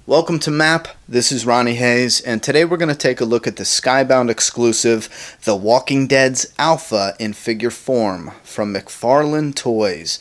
Welcome to MAP, this is Ronnie Hayes, and today we're going to take a look at the Skybound exclusive, The Walking Dead's Alpha in figure form from Mcfarlane Toys.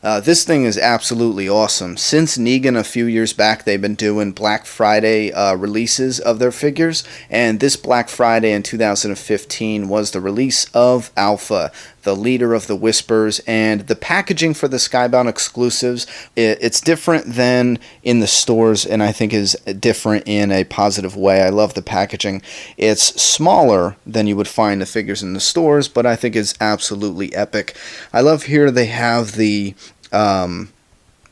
This thing is absolutely awesome. Since Negan a few years back, they've been doing Black Friday releases of their figures, and this Black Friday in 2015 was the release of Alpha, the leader of the Whispers, and the packaging for the Skybound exclusives, it's different than in the stores, and I think is different in a positive way. I love the packaging. It's smaller than you would find the figures in the stores, but I think it's absolutely epic. I love here they have the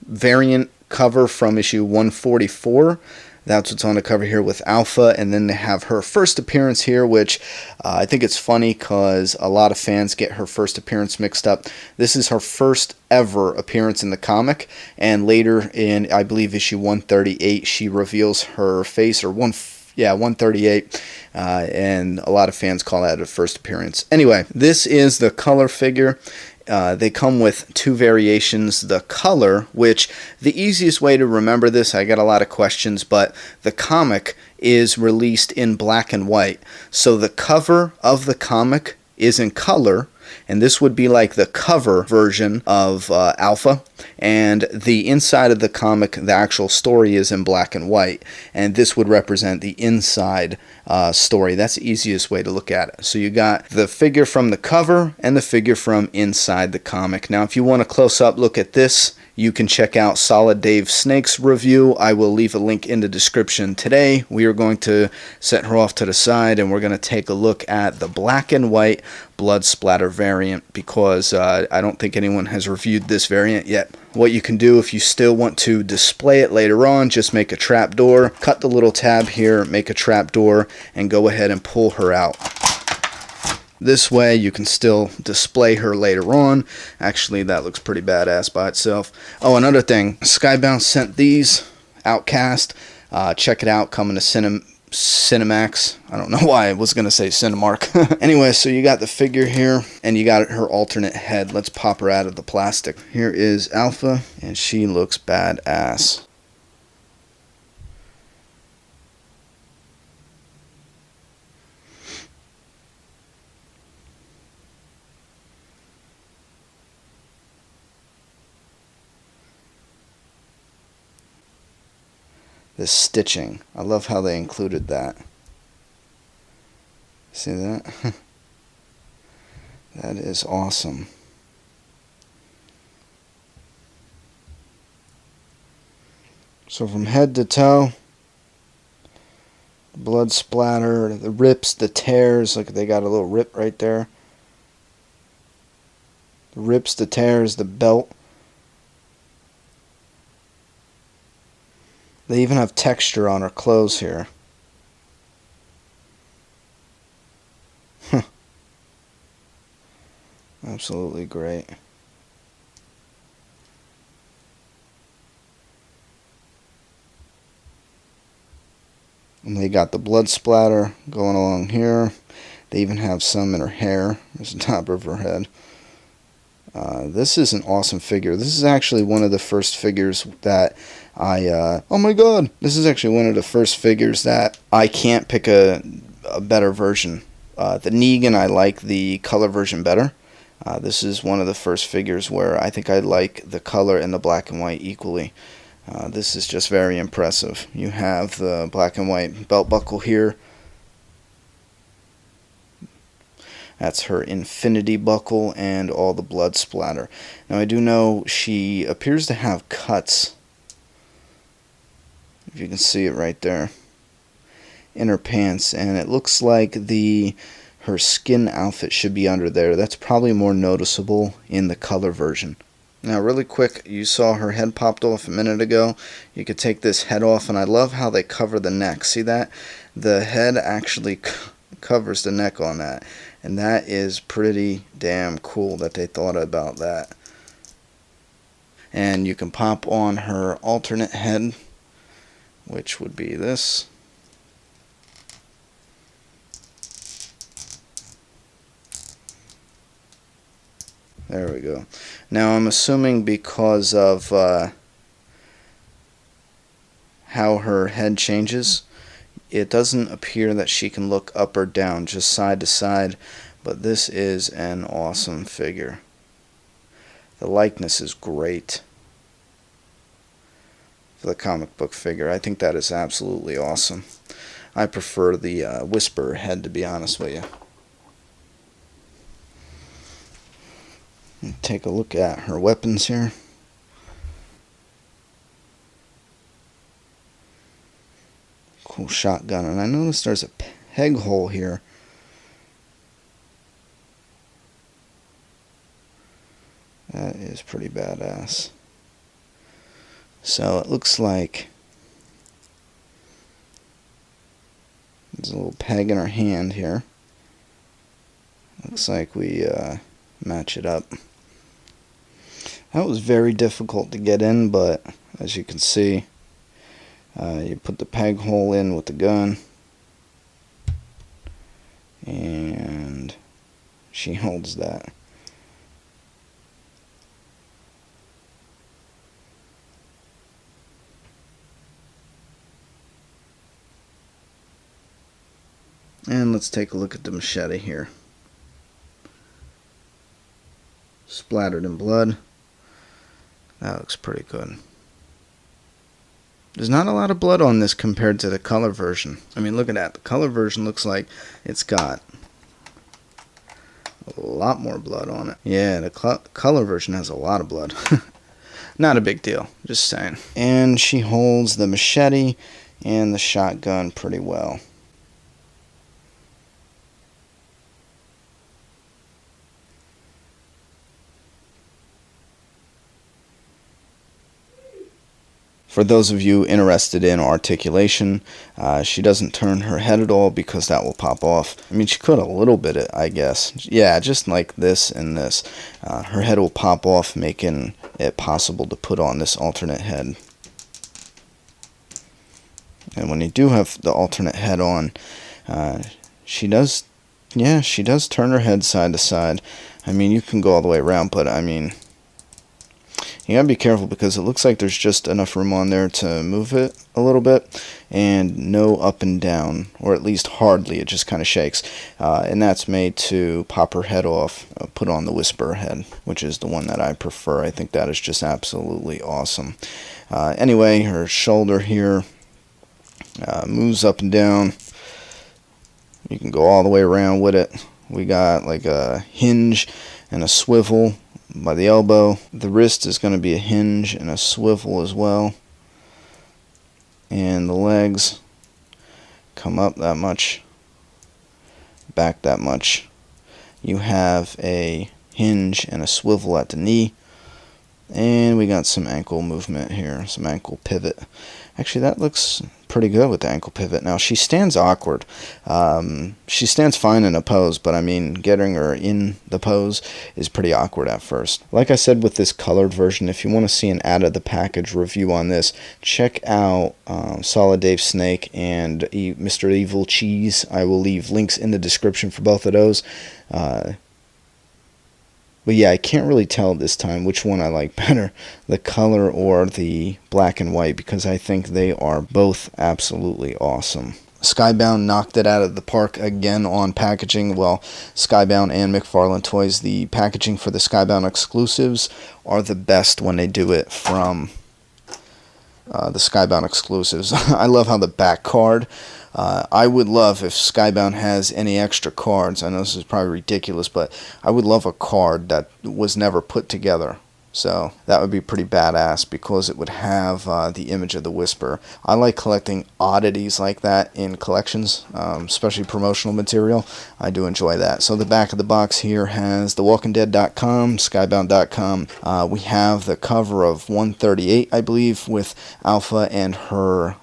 variant cover from issue 144. That's what's on the cover here with Alpha, and then they have her first appearance here, which I think it's funny because a lot of fans get her first appearance mixed up. This is her first ever appearance in the comic, and later in, I believe, issue 138, she reveals her face, or 138, and a lot of fans call that a first appearance. Anyway, this is the color figure. They come with two variations. The color, which the easiest way to remember this, I got a lot of questions, but the comic is released in black and white. So the cover of the comic is in color, and this would be like the cover version of Alpha, and the inside of the comic, the actual story, is in black and white, and this would represent the inside story. That's the easiest way to look at it. So you got the figure from the cover and the figure from inside the comic. Now if you want a close-up look at this, you can check out Solid Dave Snake's review. I will leave a link in the description. Today we are going to set her off to the side, and we're going to take a look at the black and white blood splatter variant, because I don't think anyone has reviewed this variant yet. What you can do if you still want to display it later on, just make a trap door, cut the little tab here, make a trap door, and go ahead and pull her out. This way you can still display her later on. Actually, that looks pretty badass by itself. Oh, another thing, Skybound sent these Outcast. Check it out, coming to Cinemax. I don't know why I was going to say Cinemark. Anyway, so you got the figure here, and you got her alternate head. Let's pop her out of the plastic. Here is Alpha, and she looks badass. This stitching, I love how they included that. See that? That is awesome. So from head to toe, blood splatter, the rips, the tears, look, they got a little rip right there. The rips, the tears, the belt. They even have texture on her clothes here. Absolutely great. And they got the blood splatter going along here. They even have some in her hair. There's the top of her head. This is an awesome figure. This is actually one of the first figures that oh my god, this is actually one of the first figures that I can't pick a better version. The Negan, I like the color version better. This is one of the first figures where I think I like the color and the black and white equally. This is just very impressive. You have the black and white belt buckle here. That's her infinity buckle and all the blood splatter. Now I do know she appears to have cuts, if you can see it right there, in her pants, and it looks like her skin outfit should be under there. That's probably more noticeable in the color version. Now really quick, you saw her head popped off a minute ago. You could take this head off, and I love how they cover the neck. See that? The head actually covers the neck on that, and that is pretty damn cool that they thought about that. And you can pop on her alternate head, which would be this. There we go. Now I'm assuming because of how her head changes. It doesn't appear that she can look up or down, just side to side, but this is an awesome figure. The likeness is great for the comic book figure. I think that is absolutely awesome. I prefer the Whisperer head, to be honest with you. Take a look at her weapons here. Cool shotgun, and I noticed there's a peg hole here. That is pretty badass. So it looks like there's a little peg in her hand here. Looks like we match it up. That was very difficult to get in, but as you can see, you put the peg hole in with the gun, and she holds that. And let's take a look at the machete here. Splattered in blood. That looks pretty good. There's not a lot of blood on this compared to the color version. I mean, look at that. The color version looks like it's got a lot more blood on it. Yeah, the color version has a lot of blood. Not a big deal, just saying. And she holds the machete and the shotgun pretty well. For those of you interested in articulation, she doesn't turn her head at all because that will pop off. I mean, she could a little bit, I guess. Yeah, just like this and this. Her head will pop off, making it possible to put on this alternate head. And when you do have the alternate head on, she does turn her head side to side. I mean, you can go all the way around, but I mean, you gotta be careful because it looks like there's just enough room on there to move it a little bit, and no up and down, or at least hardly. It just kind of shakes, and that's made to pop her head off, put on the Whisperer head, which is the one that I prefer. I think that is just absolutely awesome. Anyway, her shoulder here moves up and down. You can go all the way around with it. We got like a hinge and a swivel by the elbow. The wrist is going to be a hinge and a swivel as well. And the legs come up that much, back that much. You have a hinge and a swivel at the knee. And we got some ankle movement here, some ankle pivot. Actually, that looks pretty good with the ankle pivot. Now, she stands awkward. She stands fine in a pose, but I mean, getting her in the pose is pretty awkward at first. Like I said with this colored version, if you want to see an out of the package review on this, check out Solid Dave Snake and Mr. Evil Cheese. I will leave links in the description for both of those. But yeah, I can't really tell this time which one I like better, the color or the black and white, because I think they are both absolutely awesome. Skybound knocked it out of the park again on packaging. Well, Skybound and Mcfarlane Toys, the packaging for the Skybound exclusives are the best when they do it from the Skybound exclusives. I love how the back card, I would love if Skybound has any extra cards. I know this is probably ridiculous, but I would love a card that was never put together. So that would be pretty badass because it would have the image of the Whisperer. I like collecting oddities like that in collections, especially promotional material. I do enjoy that. So the back of the box here has thewalkingdead.com, skybound.com. We have the cover of 138, I believe, with Alpha and her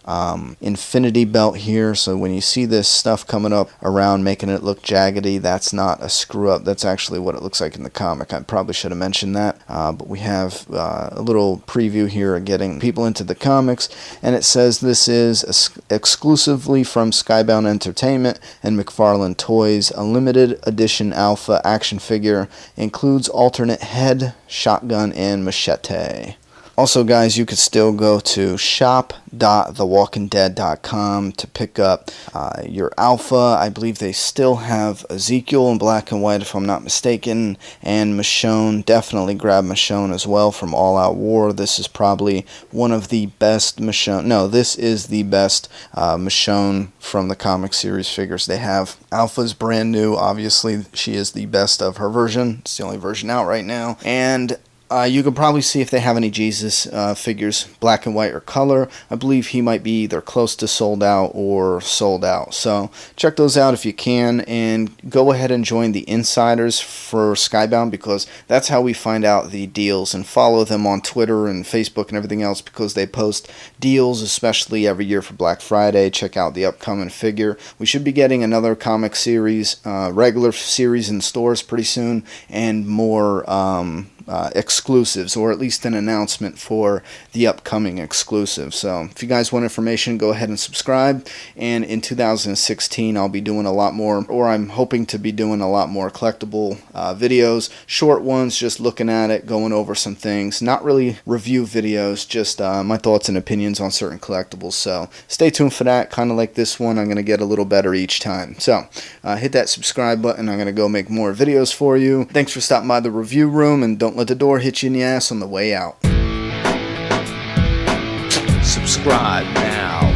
infinity belt here. So when you see this stuff coming up around making it look jaggedy, that's not a screw up. That's actually what it looks like in the comic. I probably should have mentioned that, but we have a little preview here of getting people into the comics, and it says this is exclusively from Skybound Entertainment and Mcfarlane Toys. A limited edition Alpha action figure includes alternate head, shotgun, and machete. Also, guys, you could still go to shop.thewalkingdead.com to pick up your Alpha. I believe they still have Ezekiel in black and white, if I'm not mistaken, and Michonne. Definitely grab Michonne as well from All Out War. This is probably one of the best Michonne. No, this is the best Michonne from the comic series figures they have. Alpha's brand new. Obviously, she is the best of her version. It's the only version out right now. And you can probably see if they have any Jesus figures, black and white or color. I believe he might be either close to sold out or sold out. So check those out if you can, and go ahead and join the insiders for Skybound, because that's how we find out the deals, and follow them on Twitter and Facebook and everything else, because they post deals, especially every year for Black Friday. Check out the upcoming figure. We should be getting another comic series, regular series in stores pretty soon, and more exclusives, or at least an announcement for the upcoming exclusive. So if you guys want information, go ahead and subscribe. And in 2016, I'll be doing a lot more, or I'm hoping to be doing a lot more collectible videos, short ones, just looking at it, going over some things, not really review videos, just my thoughts and opinions on certain collectibles. So stay tuned for that. Kind of like this one, I'm going to get a little better each time. So hit that subscribe button. I'm going to go make more videos for you. Thanks for stopping by the review room, and don't let the door hit you in the ass on the way out. Subscribe now.